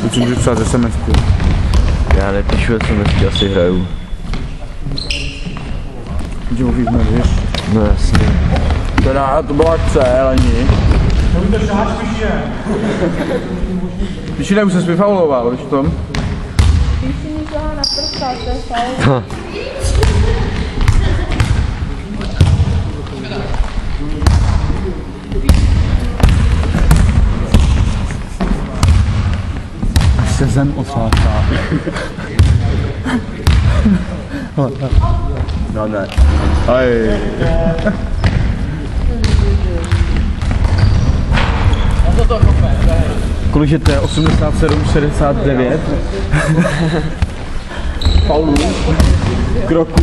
Teď si můžu psát SMS-ku. Já nepíšu SMS-ky, asi hraju. Že mluvíš víš? No jasně. Teda, to byla akce, Leni. To dáš Píšine. Píšine už se vyfauloval, víš v tom? Píšine šla na prsta, to je faul. Až se zem oslácá. No ne. Aj. Kolik je to je? 87,69. Faulů. Kroku.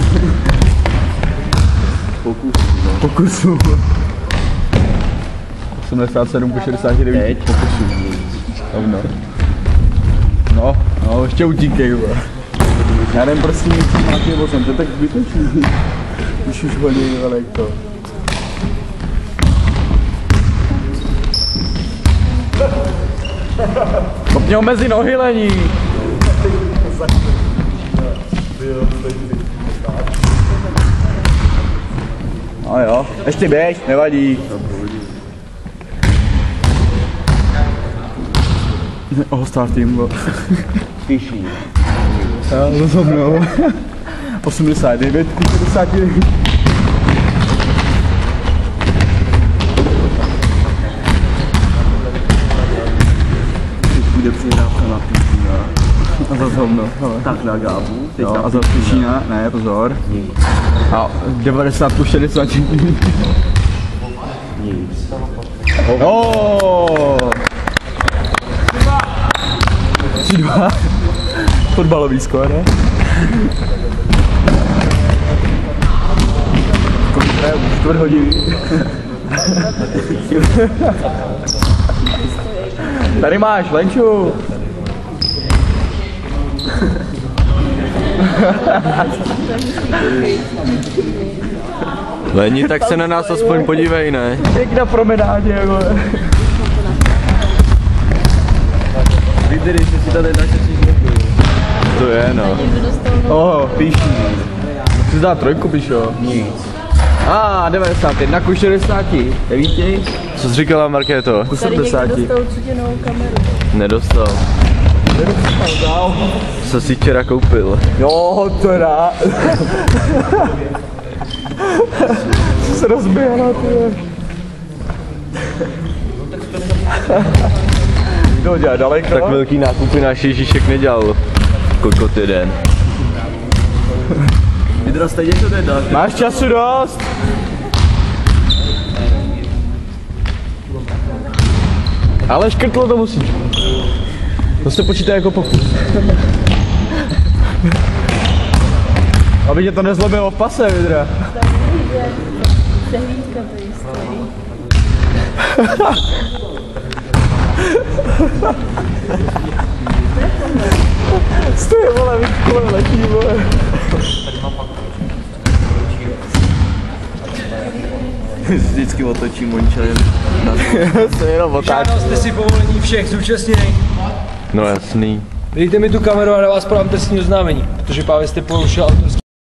Pokusů. 87,69 pokusů. No, ještě utíkej. Já nevím, prosím, co máte vozem, to je tak zbytečný. Už hodí, ale jak to. Kopně ho mezi nohy, Lení. No jo, ještě běž, nevadí. Startím go. Píší. Já to za mnou. 89, 59. Bude přihrávka na Píšina. A za mnou. Tak na Gábu. Jo, a za Píšina, ne, pozor. A 90 plus 60. Nic. Oh! 3-2. Fotbalový skóre, ne? Čtvrt hodiny. Tady máš, Lenču. Leni, tak se na nás aspoň podívej, ne? Jak na promenádě, vole. Vydry, že si tady naše číslo. To je, no. Píší. Chci dát trojku, píšo. Nic. 91 ku 60. Nevíte? Co jsi říkala, Markéto? Ku Tady někdo 70. dostal určitě novou kameru. Nedostal. Co jsi včera koupil? Jo, teda. Co se rozběhla, ty. Kdo dělá daleko? Tak velký nákupy náš Ježíšek nedělal. Kokot jeden. Vydra, stejně to nedá. Máš času dost? Ale škrtlo to musíš. To se počítá jako pokus. Aby tě to nezlobilo v pase, Vidra. Přehlídka tady stojí. Stojí, vole, kolem letí, vole. Vždycky otočím mončelem. To je jenom otáčí. Žádal jste si povolení všech zúčastněných. No jasný. Dejte mi tu kameru a na vás podám trestní oznámení, protože právě jste porušil autorský.